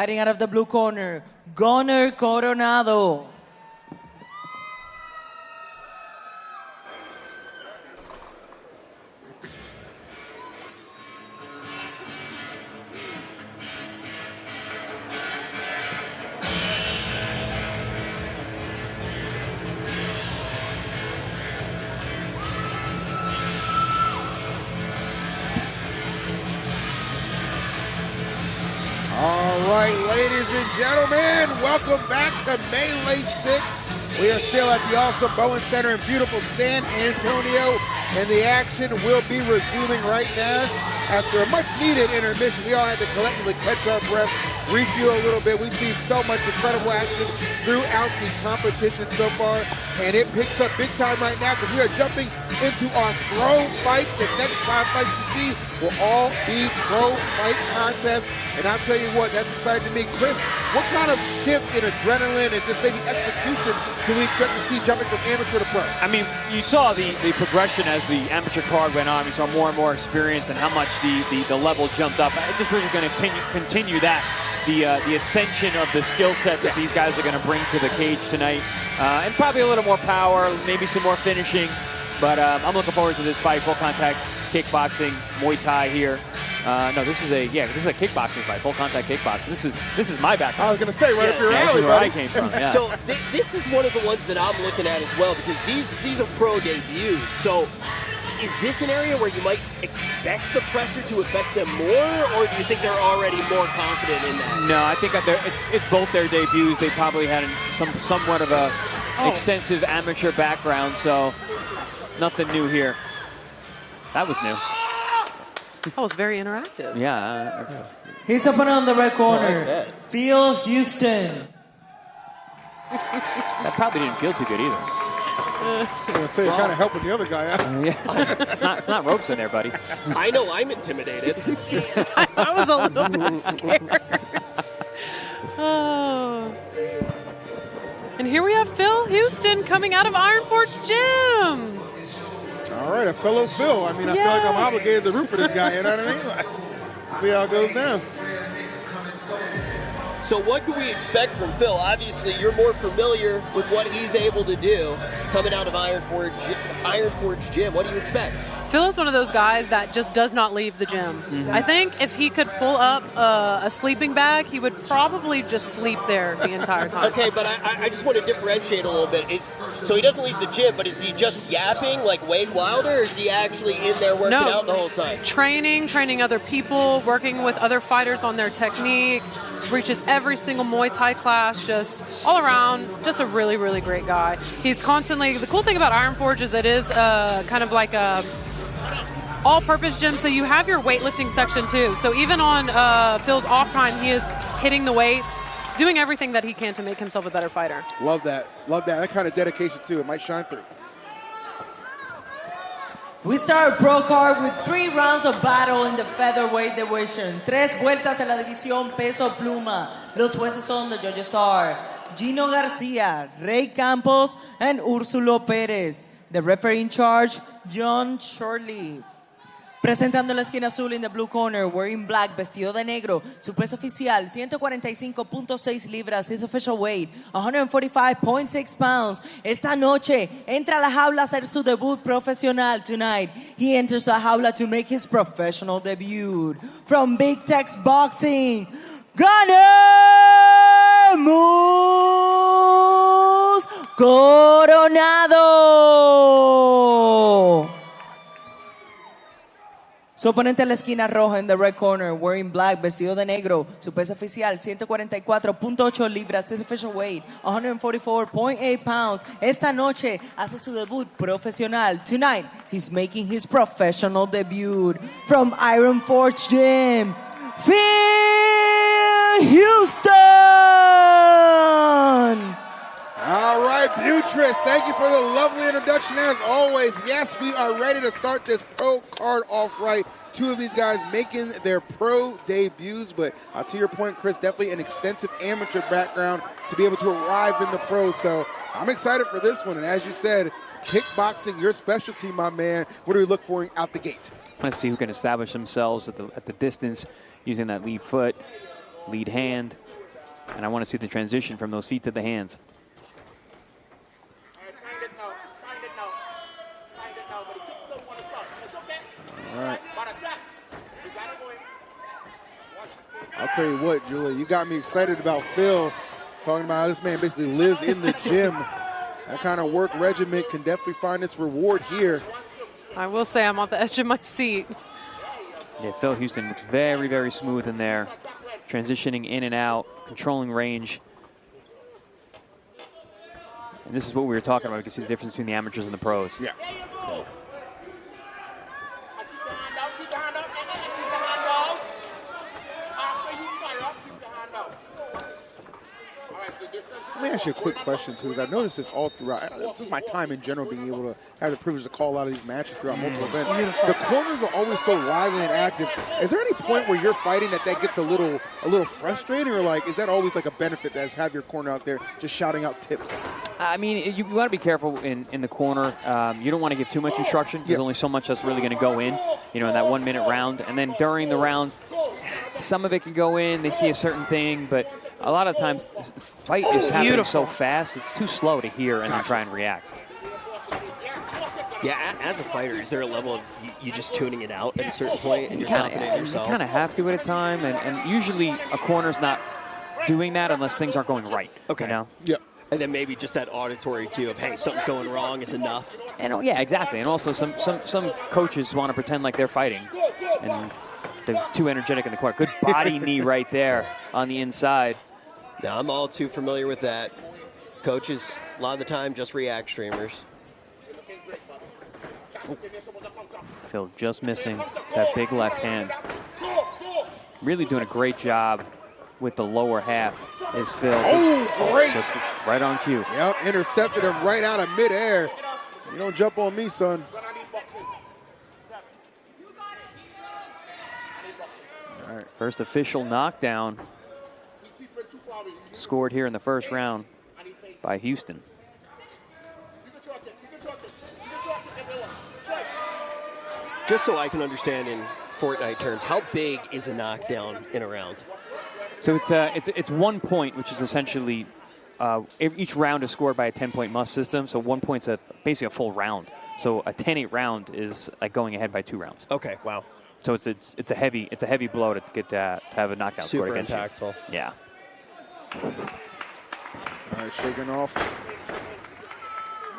Fighting out of the blue corner, Gunnar Coronado. All right, ladies and gentlemen, welcome back to Melee 6. We are still at the awesome Boeing Center in beautiful San Antonio, and the action will be resuming right now. After a much-needed intermission, we all had to collectively catch our breaths, refuel a little bit. We've seen so much incredible action throughout the competition so far, and it picks up big time right now because we are jumping into our pro fights. The next 5 fights you see will all be pro fight contests. And I'll tell you what, that's exciting to me. Chris, what kind of shift in adrenaline and just maybe execution can we expect to see jumping from amateur to pro? I mean, you saw the progression as the amateur card went on. You saw more and more experience and how much the level jumped up. I just really going to continue that, the ascension of the skill set that these guys are going to bring to the cage tonight. And probably a little more power, maybe some more finishing. But I'm looking forward to this fight, full contact kickboxing, Muay Thai here. No, this is a kickboxing fight, full contact kickboxing. This is my background. I was going to say, right up your alley, where buddy. I came from. Yeah. So this is one of the ones that I'm looking at as well, because these are pro debuts. So is this an area where you might expect the pressure to affect them more, or do you think they're already more confident in that? No, I think it's both their debuts. They probably had somewhat of a extensive amateur background, so nothing new here. That was new. That was very interactive. Yeah. His opponent on the red corner, Phil Houston. That probably didn't feel too good either. I was going to say, you're kind of helping the other guy out. Yeah, it's not ropes in there, buddy. I know I'm intimidated. I was a little bit scared. Oh. And here we have Phil Houston coming out of Iron Forge Gym. All right, a fellow Phil. I mean, I feel like I'm obligated to root for this guy, you know what I mean? Like, see how it goes down. So what can we expect from Phil? Obviously, you're more familiar with what he's able to do coming out of Iron Forge Gym. What do you expect? Phil is one of those guys that just does not leave the gym. Mm-hmm. I think if he could pull up a sleeping bag, he would probably just sleep there the entire time. Okay, but I just want to differentiate a little bit. So he doesn't leave the gym, but is he just yapping like Wade Wilder, or is he actually in there working out the whole time? Training other people, working with other fighters on their technique, reaches every single Muay Thai class, just all around, just a really, really great guy. He's constantly, the cool thing about Iron Forge is it is kind of like a all-purpose gym, so you have your weightlifting section too. So even on Phil's off time, he is hitting the weights, doing everything that he can to make himself a better fighter. Love that. Love that. That kind of dedication too. It might shine through. We start pro card with 3 rounds of battle in the featherweight division. 3 vueltas en la división peso pluma. Los jueces son the judges are Gino Garcia, Rey Campos, and Úrsulo Pérez. The referee in charge, John Shorley. Presentando la esquina azul in the blue corner, wearing black, vestido de negro. Su peso oficial, 145.6 libras. His official weight, 145.6 pounds. Esta noche, entra a la jaula a hacer su debut profesional. Tonight, he enters la jaula to make his professional debut. From Big Tex Boxing, Gunnar Coronado. Su oponente en la esquina roja in the red corner, wearing black, vestido de negro. Su peso oficial, 144.8 libras. His official weight, 144.8 pounds. Esta noche hace su debut profesional. Tonight, he's making his professional debut. From Iron Forge Gym, Phil Houston. All right, Butris, thank you for the lovely introduction as always. Yes, we are ready to start this pro card off right. 2 of these guys making their pro debuts, but to your point, Chris, definitely an extensive amateur background to be able to arrive in the pros. So I'm excited for this one. And as you said, kickboxing, your specialty, my man. What do we look for out the gate? Let's see who can establish themselves at the distance using that lead foot. lead hand. And I want to see the transition from those feet to the hands. All right. I'll tell you what, Julie, you got me excited about Phil, talking about how this man basically lives in the gym. That kind of work regimen can definitely find its reward here. I will say I'm on the edge of my seat. Yeah, Phil Houston looks very, very smooth in there. Transitioning in and out, controlling range. And this is what we were talking about. You can see the difference between the amateurs and the pros. Yeah. Let me ask you a quick question, too, because I've noticed this all throughout. This is my time in general, being able to have the privilege to call a lot of these matches throughout multiple events. The corners are always so lively and active. Is there any point where you're fighting that gets a little frustrating, or like is that always like a benefit to have your corner out there just shouting out tips? I mean, you want to be careful in the corner. You don't want to give too much instruction. There's only so much that's really going to go in, in that 1 minute round. And then during the round, some of it can go in. They see a certain thing, but a lot of times the fight is happening so fast, it's too slow to hear and then try and react. Yeah, as a fighter, is there a level of you just tuning it out at a certain point and you're confident in yourself? You kind of have to at a time, and usually a corner's not doing that unless things aren't going right. Okay. Yep. And then maybe just that auditory cue of, hey, something's going wrong is enough. And yeah, exactly. And also some coaches want to pretend like they're fighting, and they're too energetic in the corner. Good body knee right there on the inside. Now, I'm all too familiar with that. Coaches, a lot of the time, just react streamers. Phil just missing that big left hand. Really doing a great job with the lower half is Phil. Oh, great. Just right on cue. Yep, intercepted him right out of midair. You don't jump on me, son. All right, first official knockdown scored here in the first round by Houston. Just so I can understand in Fortnite terms, how big is a knockdown in a round? So it's 1 point, which is essentially each round is scored by a 10-point must system. So 1 point's basically a full round. So a 10-8 round is like going ahead by 2 rounds. Okay, wow. So it's a heavy blow to get to have a knockout Super scored against impactful. you. Yeah. All right, shaking off.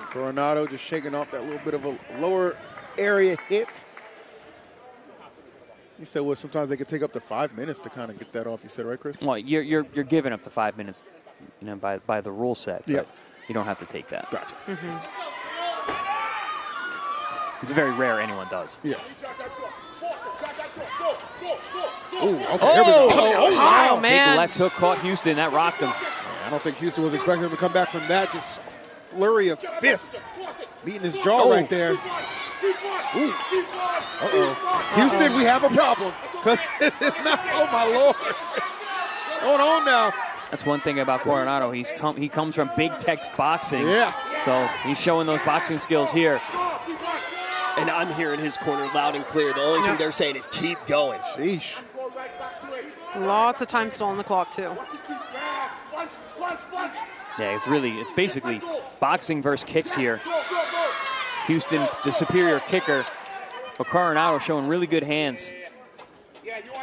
Coronado just shaking off that little bit of a lower area hit. You said, well, sometimes they could take up to 5 minutes to kind of get that off. You said, right, Chris? Well, you're giving up to 5 minutes, by the rule set. But yep. You don't have to take that. Gotcha. It's very rare anyone does. Yeah. Ooh, okay. Oh, man. Big left hook caught Houston. That rocked him. I don't think Houston was expecting him to come back from that. Just flurry of fists. Meeting his jaw right there. Ooh. Uh-oh. Houston, we have a problem. Because this is not, oh my Lord. Going on now. That's one thing about Coronado. He comes from big text boxing. Yeah. So he's showing those boxing skills here. And I'm hearing his corner loud and clear. The only thing they're saying is keep going. Sheesh. Lots of time still on the clock, too. Yeah, it's basically boxing versus kicks here. Houston, the superior kicker, but Coronado showing really good hands.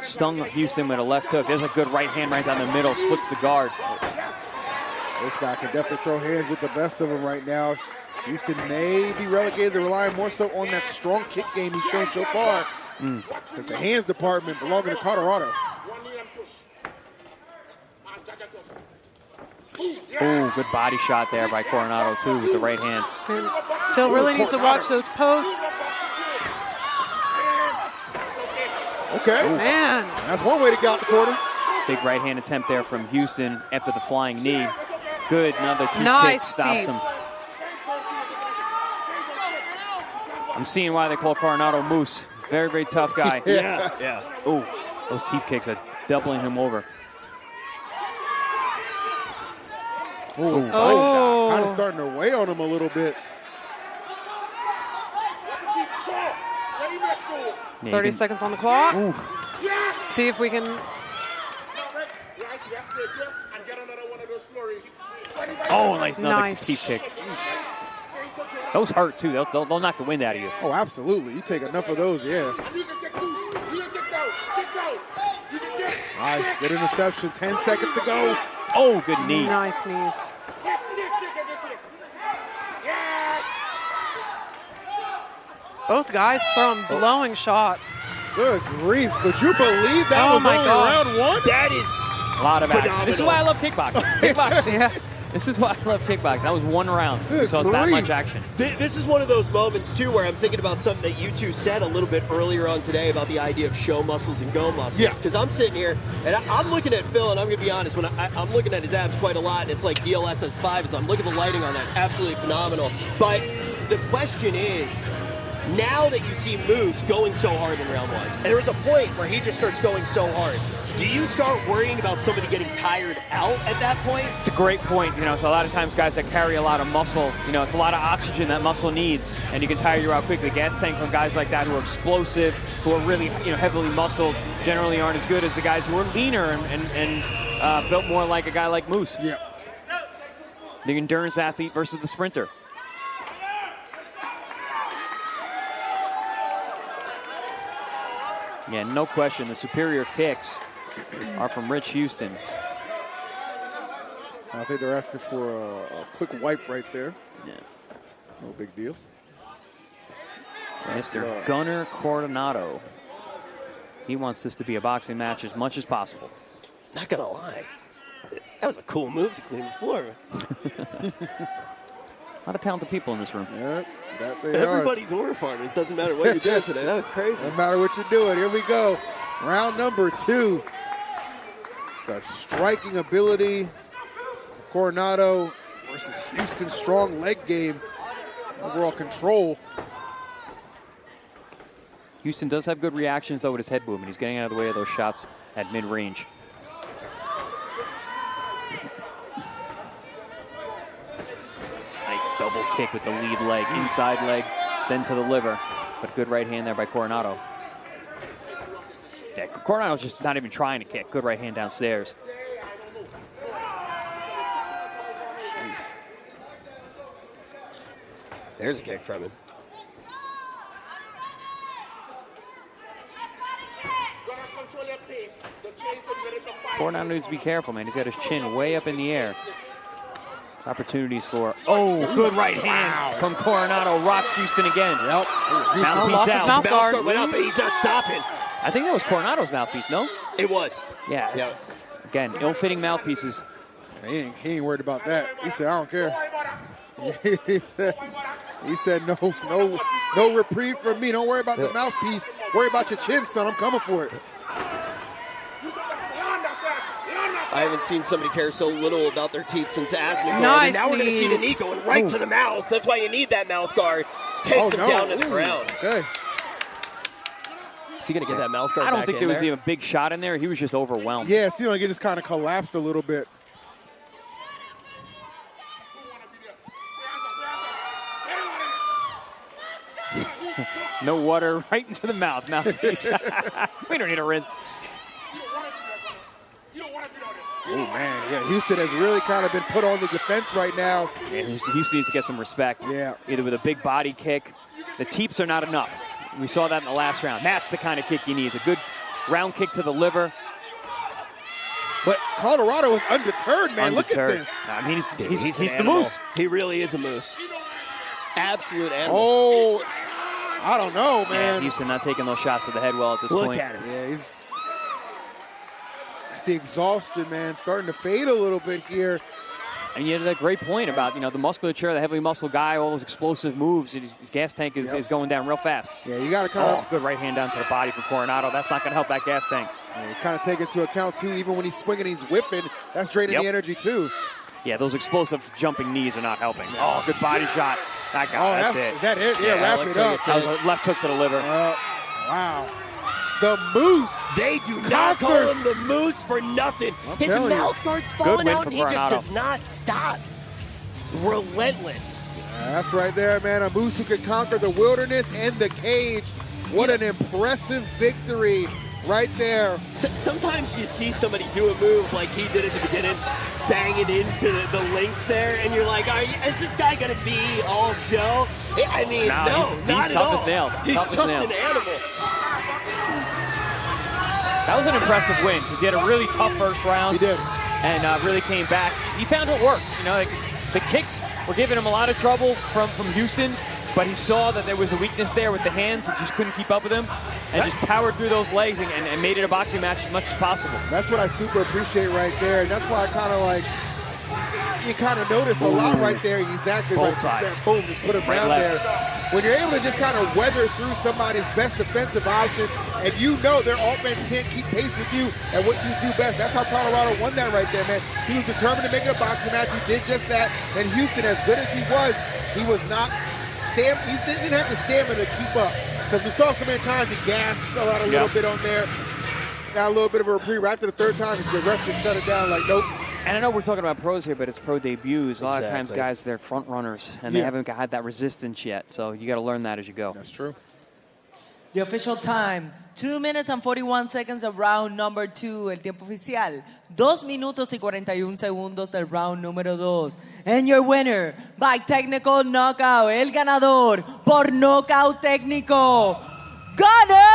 Stung Houston with a left hook. There's a good right hand right down the middle, splits the guard. This guy can definitely throw hands with the best of them right now. Houston may be relegated to relying more so on that strong kick game he's shown so far. Because the hands department belonging to Colorado. Oh, good body shot there by Coronado, too, with the right hand. Phil really needs to watch those posts. Okay. Ooh. Man. That's one way to get out the corner. Big right hand attempt there from Houston after the flying knee. Good, another two kicks stops him. I'm seeing why they call Coronado Moose. Very, very tough guy. Yeah. Oh, those teep kicks are doubling him over. Oh, kind of starting to weigh on him a little bit. 30 seconds on the clock. Oof. See if we can Oh, nice. Nice. Teep kick. Those hurt, too. They'll knock the wind out of you. Oh, absolutely. You take enough of those, yeah. Nice. Good interception. 10 seconds to go. Oh, good knee. Nice knees. Both guys throwing blowing shots. Good grief. Could you believe that was my only God. round one? That is A lot of action. phenomenal. This is why I love kickboxing. Kickboxing. Yeah. This is why I love kickboxing. That was one round. Good So it's that grief. much action. This is one of those moments, too, where I'm thinking about something that you two said a little bit earlier on today about the idea of show muscles and go muscles. Yeah. Because I'm sitting here, and I'm looking at Phil, and I'm going to be honest, when I'm looking at his abs quite a lot, and it's like DLSS 5, as I'm looking at the lighting on that, absolutely phenomenal. But the question is, now that you see Moose going so hard in round one, and there was a point where he just starts going so hard, do you start worrying about somebody getting tired out at that point? It's a great point. So a lot of times guys that carry a lot of muscle, it's a lot of oxygen that muscle needs, and you can tire you out quickly. Gas tank from guys like that who are explosive, who are really, heavily muscled, generally aren't as good as the guys who are leaner and built more like a guy like Moose. Yeah. The endurance athlete versus the sprinter. Yeah, no question. The superior kicks are from Rich Houston. I think they're asking for a quick wipe right there. Yeah. No big deal. Mr. Gunnar Coronado. He wants this to be a boxing match as much as possible. Not gonna lie, that was a cool move to clean the floor. A lot of talented people in this room. Yeah, that they Everybody's order farming. It doesn't matter what you're doing today. That was crazy. No matter what you're doing. Here we go. Round number 2. The striking ability. Coronado versus Houston's strong leg game. Overall control. Houston does have good reactions, though, with his head movement. He's getting out of the way of those shots at mid-range. Nice double kick with the lead leg, inside leg, then to the liver. But good right hand there by Coronado. Yeah, Coronado's just not even trying to kick. Good right hand downstairs. There's a kick from him. Coronado needs to be careful, man. He's got his chin way up in the air. Opportunities for, good right hand from Coronado. Rocks Houston again. Yep. Mouthpiece lost his out. mouth guard. Went up, but he's not stopping. I think that was Coronado's mouthpiece, no? It was. Yeah. Yeah. Again, ill-fitting mouthpieces. He ain't worried about that. He said, I don't care. He said, no reprieve from me. Don't worry about the mouthpiece. Worry about your chin, son. I'm coming for it. I haven't seen somebody care so little about their teeth since asthma. Nice Now we're going to see the knee knees. going right to the mouth. That's why you need that mouth guard. Takes him down to the ground. Okay. Is he going to get that mouth guard I don't back think in there was there? even a big shot in there. He was just overwhelmed. Yeah, see, he just kind of collapsed a little bit. No water, right into the mouthpiece. We don't need a rinse. Oh, man. Yeah, Houston has really kind of been put on the defense right now. Yeah, Houston needs to get some respect. Yeah. Either with a big body kick. The teeps are not enough. We saw that in the last round. That's the kind of kick you need. It's a good round kick to the liver. But Colorado is undeterred, man. Look at Undeterred. this. I mean, he's an the animal. moose. He really is a moose. Absolute animal. Oh, I don't know, Yeah, man. Houston not taking those shots to the head well at this Look point. at him. Yeah, it's the exhaustion, man. Starting to fade a little bit here. And you had that great point about, the musculature, the heavily muscled guy, all those explosive moves. His gas tank is going down real fast. Yeah, you got to kind of Good right hand down to the body from Coronado. That's not going to help that gas tank. kind of take into account, too, even when he's swinging, he's whipping. That's draining the energy, too. Yeah, those explosive jumping knees are not helping. Oh, good body shot. That guy, that's it. Is that it? Yeah, wrap it up. That was a left hook to the liver. Wow. The Moose. They do not call him the moose for nothing. His telling you. mouth guard's Good falling win out, for and he just Coronado. does not stop. Relentless. That's right there, man. A Moose who could conquer the wilderness and the cage. What an impressive victory right there. Sometimes you see somebody do a move like he did at the beginning, bang it into the links there, and you're like, is this guy going to be all show? I mean, no, not he's at tough all. as nails. He's Tough just as nails. an animal. That was an impressive win because he had a really tough first round. He did. And really came back. He found what worked. You know, like, the kicks were giving him a lot of trouble from Houston, but he saw that there was a weakness there with the hands. He just couldn't keep up with him and just powered through those legs and made it a boxing match as much as possible. That's what I super appreciate right there. And that's why I kind of like, you kind of notice a lot right there. Exactly right. Both sides. Just boom, just put him Right, down left. there. When you're able to just kind of weather through somebody's best defensive options, and you know their offense can't keep pace with you and what you do best. That's how Colorado won that right there, man. He was determined to make it a boxing match. He did just that. And Houston, as good as he was not he didn't have the stamina to keep up. Because we saw so many times he gasped, fell out a little bit on there. Got a little bit of a reprieve. Right after the third time, the ref just shut it down like, nope. And I know we're talking about pros here, but it's pro debuts. A lot of times, guys, they're front runners, and they haven't had that resistance yet. So you got to learn that as you go. That's true. The official time, 2 minutes and 41 seconds of round number 2. El tiempo oficial, 2 minutos y 41 segundos del round número 2. And your winner by technical knockout, el ganador por knockout técnico, Gunner!